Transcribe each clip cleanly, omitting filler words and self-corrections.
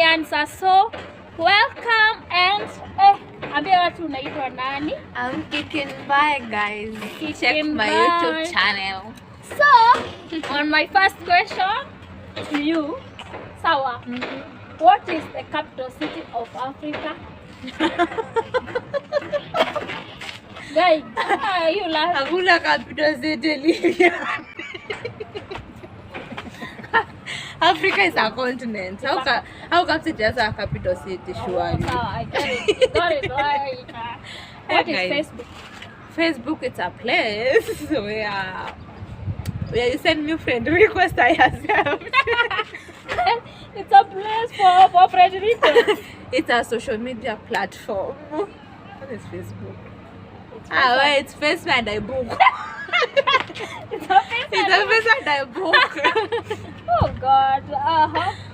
And so welcome and ambia watu unaitwa nani? I'm kicking by guys. Check my by. YouTube channel. So on my first question to you, Sawa, what is the capital city of Africa? Guys, you laugh. Hakuna capital city Libya. Africa is a continent. How come it has a capital city? Surely. I get it. Got it right. What is Facebook? Facebook is a place where you send me friend request. I accept. It's a place for friend request. It's a social media platform. What is Facebook? It's Facebook and I book. It's a place and I book. Oh God.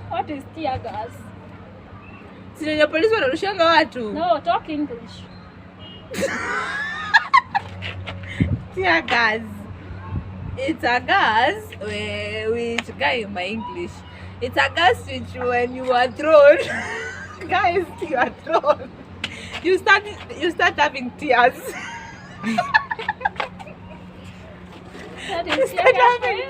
What is teargas? Sio polisi wanarushanga watu. No, talk English. Teargas. It's a gas which guy in my English. It's a gas which when you are thrown, guys, you are thrown. You start having tears. That is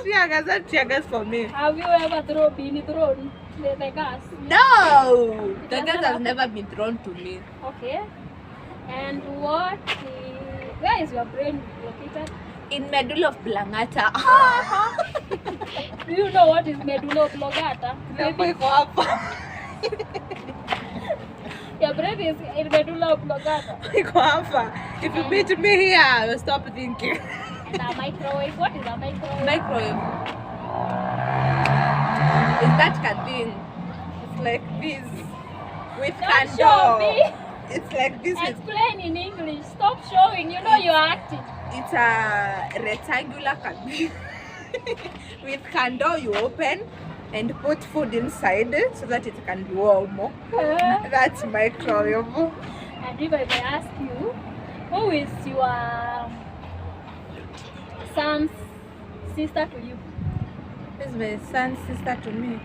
teargas. That's teargas for me. Have you ever been thrown the gas? No, the gas has never been thrown to me. Okay. And where is your brain located? In medulla of Blangata. Do you know what is medulla oblongata? Your brain is in medulla oblongata. If you beat me here, I will stop thinking. And a microwave. What is a microwave? Microwave. It's that kind thing. It's like this with Don't show me. It's like this. Explain in English. Stop showing. You know you are acting. It's a rectangular candle. With candle you open and put food inside so that it can be warm. That's microwave. And if I may ask you, who is your son's sister to you? This is my son's sister to me.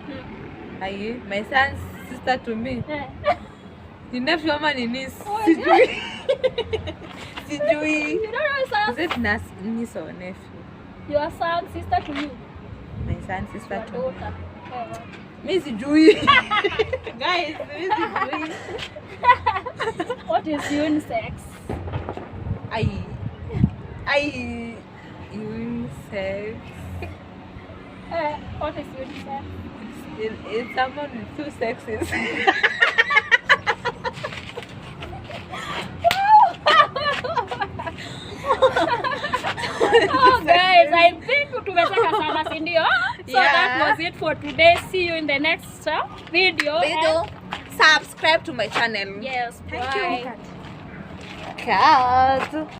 Aye, my son's sister to me. The nephew man in this. Sijui. You don't know his son? Is it niece or nephew? Your son's sister to you. My son's sister Your to daughter. me. Me sijui. Guys, me sijui. What is unisex? Unisex. What is unisex? It's someone with two sexes. Oh guys, I think tumetaka sana, si ndio? So that was it for today. See you in the next video. Subscribe to my channel. Yes, Thank bye. you. Cat.